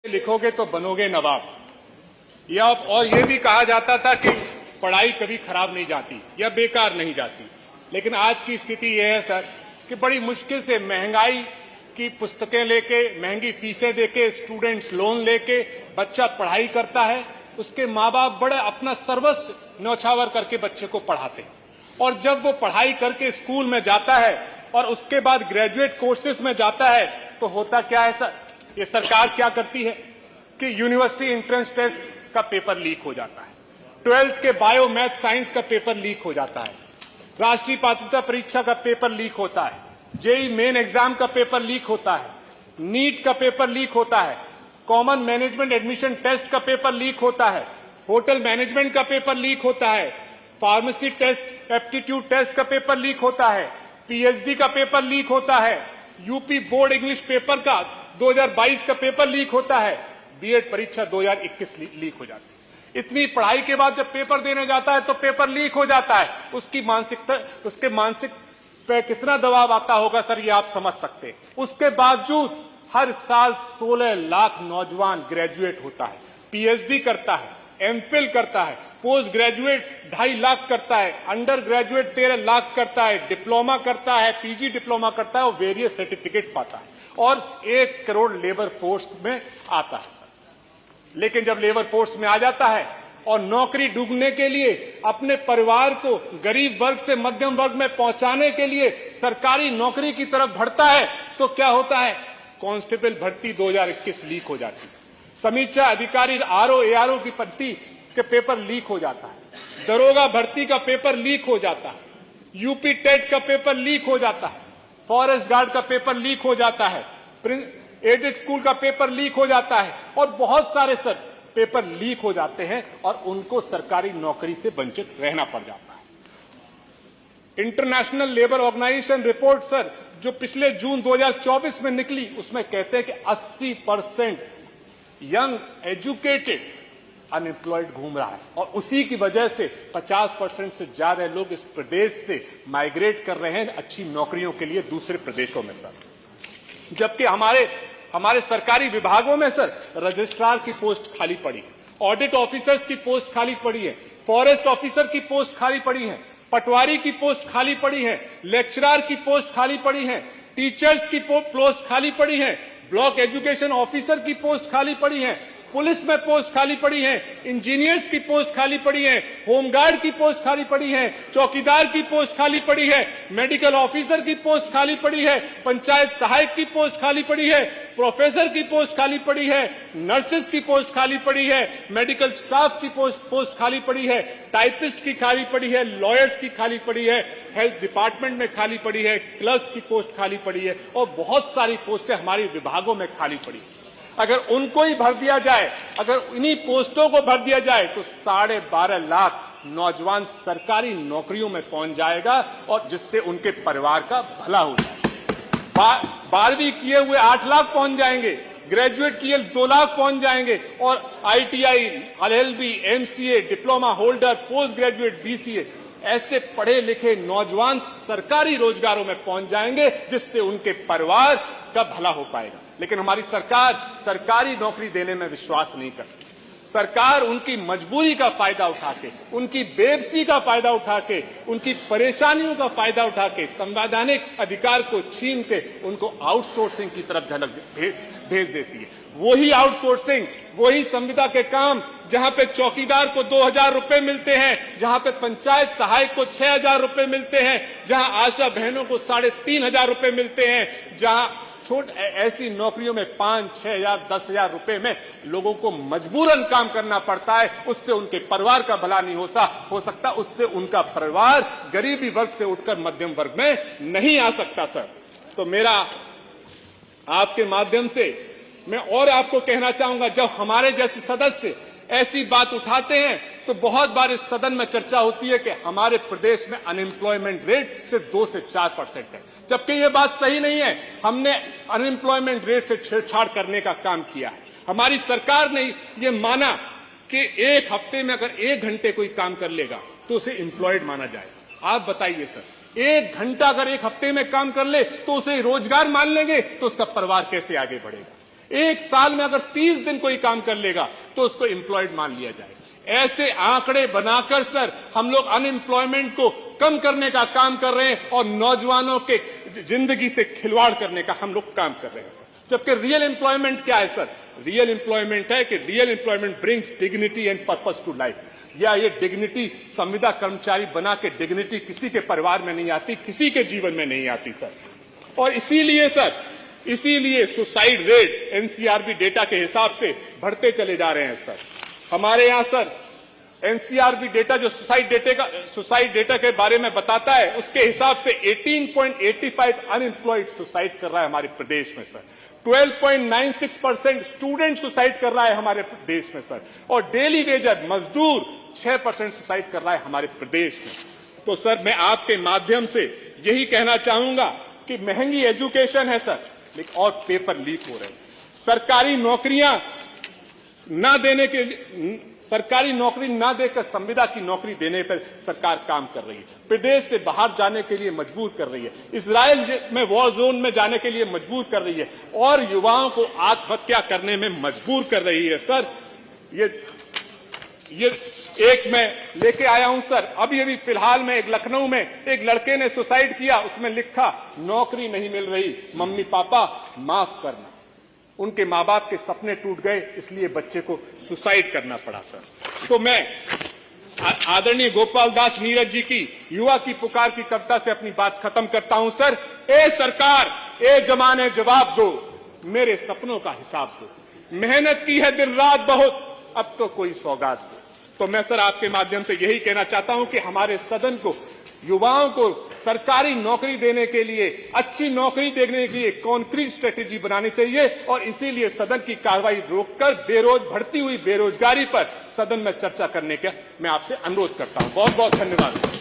लिखोगे तो बनोगे नवाब। या और ये भी कहा जाता था कि पढ़ाई कभी खराब नहीं जाती या बेकार नहीं जाती, लेकिन आज की स्थिति ये है सर कि बड़ी मुश्किल से महंगाई की पुस्तकें लेके, महंगी फीसें देके, स्टूडेंट्स लोन लेके बच्चा पढ़ाई करता है। उसके माँ बाप बड़े अपना सर्वस्व न्यौछावर करके बच्चे को पढ़ाते हैं, और जब वो पढ़ाई करके स्कूल में जाता है और उसके बाद ग्रेजुएट कोर्सेज में जाता है तो होता क्या है सर, ये सरकार क्या करती है कि यूनिवर्सिटी एंट्रेंस टेस्ट का पेपर लीक हो जाता है, 12th के बायो मैथ साइंस का पेपर लीक हो जाता है, राष्ट्रीय पात्रता परीक्षा का पेपर लीक होता है, जेई मेन एग्जाम का पेपर लीक होता है, नीट का पेपर लीक होता है, कॉमन मैनेजमेंट एडमिशन टेस्ट का पेपर लीक होता है, होटल मैनेजमेंट का पेपर लीक होता है, फार्मेसी टेस्ट, एप्टीट्यूड टेस्ट का पेपर लीक होता है, पीएचडी का पेपर लीक होता है, यूपी बोर्ड इंग्लिश पेपर का 2022 का पेपर लीक होता है, बीएड परीक्षा 2021 लीक हो जाती है। इतनी पढ़ाई के बाद जब पेपर देने जाता है तो पेपर लीक हो जाता है, उसकी मानसिकता, उसके मानसिक पे कितना दबाव आता होगा सर, ये आप समझ सकते हैं। उसके बावजूद हर साल 16 लाख नौजवान ग्रेजुएट होता है, पीएचडी करता है, एमफिल करता है, पोस्ट ग्रेजुएट 2.5 लाख करता है, अंडर ग्रेजुएट 13 लाख करता है, डिप्लोमा करता है, पीजी डिप्लोमा करता है और वेरियस सर्टिफिकेट पाता है, और 1 करोड़ लेबर फोर्स में आता है सर। लेकिन जब लेबर फोर्स में आ जाता है और नौकरी ढूंढने के लिए अपने परिवार को गरीब वर्ग से मध्यम वर्ग में पहुंचाने के लिए सरकारी नौकरी की तरफ बढ़ता है तो क्या होता है, कांस्टेबल भर्ती 2021 लीक हो जाती है, समीक्षा अधिकारी आरओ एआरओ की भर्ती के पेपर लीक हो जाता है, दरोगा भर्ती का पेपर लीक हो जाता है, यूपी टेट का पेपर लीक हो जाता है, फॉरेस्ट गार्ड का पेपर लीक हो जाता है, एडेड स्कूल का पेपर लीक हो जाता है, और बहुत सारे सर पेपर लीक हो जाते हैं और उनको सरकारी नौकरी से वंचित रहना पड़ जाता है। International labour organisation report sir जो पिछले जून 2024 में निकली, उसमें कहते हैं कि 80% यंग एजुकेटेड अनएम्प्लॉयड घूम रहा है, और उसी की वजह से 50% से ज्यादा लोग इस प्रदेश से माइग्रेट कर रहे हैं अच्छी नौकरियों के लिए दूसरे प्रदेशों में सर। जबकि हमारे सरकारी विभागों में सर रजिस्ट्रार की पोस्ट खाली पड़ी है, ऑडिट ऑफिसर्स की पोस्ट खाली पड़ी है, फॉरेस्ट ऑफिसर की पोस्ट खाली पड़ी है, पटवारी की पोस्ट खाली पड़ी है, लेक्चरर की पोस्ट खाली पड़ी है, टीचर्स की पोस्ट खाली पड़ी है, ब्लॉक एजुकेशन ऑफिसर की पोस्ट खाली पड़ी है, पुलिस में पोस्ट खाली पड़ी है, इंजीनियर्स की पोस्ट खाली पड़ी है, होमगार्ड की पोस्ट खाली पड़ी है, चौकीदार की पोस्ट खाली पड़ी है, मेडिकल ऑफिसर की पोस्ट खाली पड़ी है, पंचायत सहायक की पोस्ट खाली पड़ी है, प्रोफेसर की पोस्ट खाली पड़ी है, नर्सेस की पोस्ट खाली पड़ी है, मेडिकल स्टाफ की पोस्ट खाली पड़ी है, टाइपिस्ट की खाली पड़ी है, लॉयर्स की खाली पड़ी है, हेल्थ डिपार्टमेंट में खाली पड़ी है, क्लर्क्स की पोस्ट खाली पड़ी है, और बहुत सारी पोस्टें हमारे विभागों में खाली पड़ी है। अगर उनको ही भर दिया जाए, अगर इन्हीं पोस्टों को भर दिया जाए तो 12.5 लाख नौजवान सरकारी नौकरियों में पहुंच जाएगा, और जिससे उनके परिवार का भला हो जाएगा। 12वीं किए हुए 8 लाख पहुंच जाएंगे, ग्रेजुएट किए 2 लाख पहुंच जाएंगे, और ITI, LLB, MCA, diploma holder, post graduate, BCA, ऐसे पढ़े लिखे नौजवान सरकारी रोजगारों में पहुंच जाएंगे, जिससे उनके परिवार का भला हो पाएगा। लेकिन हमारी सरकार सरकारी नौकरी देने में विश्वास नहीं करती। सरकार उनकी मजबूरी का फायदा उठा के, उनकी बेबसी का फायदा उठा के, उनकी परेशानियों का फायदा उठा के, संवैधानिक अधिकार को छीन के उनको आउटसोर्सिंग की तरफ झलक भेज देती है। वही आउटसोर्सिंग, वही संविदा के काम जहां पे चौकीदार को 2,000 रुपए मिलते हैं, जहां पे पंचायत सहायक को 6,000 रुपए मिलते हैं, जहां आशा बहनों को 3,500 रुपए मिलते हैं, जहां ऐसी नौकरियों में 5, 6,000, 10,000 रुपए में लोगों को मजबूरन काम करना पड़ता है, उससे उनके परिवार का भला नहीं हो सकता, उससे उनका परिवार गरीबी वर्ग से उठकर मध्यम वर्ग में नहीं आ सकता सर। तो मेरा आपके माध्यम से मैं और आपको कहना चाहूंगा, जब हमारे जैसे सदस्य ऐसी बात उठाते हैं तो बहुत बार इस सदन में चर्चा होती है कि हमारे प्रदेश में अनएम्प्लॉयमेंट रेट सिर्फ 2 से 4% है, जबकि ये बात सही नहीं है। हमने अनएम्प्लॉयमेंट रेट से छेड़छाड़ करने का काम किया है। हमारी सरकार ने ये माना कि एक हफ्ते में अगर 1 घंटे कोई काम कर लेगा तो उसे एम्प्लॉयड माना जाएगा। आप बताइए सर, 1 घंटा अगर एक हफ्ते में काम कर ले तो उसे रोजगार मान लेंगे तो उसका परिवार कैसे आगे बढ़ेगा? एक साल में अगर 30 दिन कोई काम कर लेगा तो उसको एम्प्लॉयड मान लिया जाए। ऐसे आंकड़े बनाकर सर हम लोग अनएम्प्लॉयमेंट को कम करने का काम कर रहे हैं और नौजवानों के जिंदगी से खिलवाड़ करने का हम लोग काम कर रहे हैं सर। जबकि रियल एम्प्लॉयमेंट क्या है सर? रियल एम्प्लॉयमेंट है कि real employment brings dignity and purpose to life. या ये डिग्निटी संविदा कर्मचारी बना के डिग्निटी किसी के परिवार में नहीं आती, किसी के जीवन में नहीं आती सर। और इसीलिए सुसाइड रेट एनसीआरबी डेटा के हिसाब से बढ़ते चले जा रहे हैं सर। हमारे यहां सर एनसीआरबी डेटा जो सुसाइड डेटा के बारे में बताता है, उसके हिसाब से 18.85 अनएम्प्लॉयड सुसाइड कर रहा है हमारे प्रदेश में सर। 12.96% स्टूडेंट सुसाइड कर रहा है हमारे देश में सर। और डेली वेजर मजदूर 6% सुसाइड कर रहा है हमारे प्रदेश में। तो सर मैं आपके माध्यम से यही कहना चाहूंगा कि महंगी एजुकेशन है सर, लेकिन और पेपर लीक हो रहे हैं। सरकारी नौकरी ना देकर संविदा की नौकरी देने पर सरकार काम कर रही है। प्रदेश से बाहर जाने के लिए मजबूर कर रही है, इजराइल में वॉर जोन में जाने के लिए मजबूर कर रही है और युवाओं को आत्महत्या करने में मजबूर कर रही है सर। ये एक मैं लेके आया हूं सर, अभी फिलहाल में एक लखनऊ में एक लड़के ने सुसाइड किया। उसमें लिखा, नौकरी नहीं मिल रही, मम्मी पापा माफ करना। उनके माँ बाप के सपने टूट गए, इसलिए बच्चे को सुसाइड करना पड़ा सर। तो मैं आदरणीय गोपाल दास नीरज जी की युवा की पुकार की कविता से अपनी बात खत्म करता हूं सर। ए सरकार, ए जमाने जवाब दो, मेरे सपनों का हिसाब दो। मेहनत की है दिन रात बहुत, अब तो कोई सौगात दो। तो मैं सर आपके माध्यम से यही कहना चाहता हूं कि हमारे सदन को युवाओं को सरकारी नौकरी देने के लिए, अच्छी नौकरी देने के लिए कॉन्क्रीट स्ट्रेटेजी बनानी चाहिए और इसीलिए सदन की कार्रवाई रोककर बढ़ती हुई बेरोजगारी पर सदन में चर्चा करने का मैं आपसे अनुरोध करता हूं। बहुत बहुत धन्यवाद।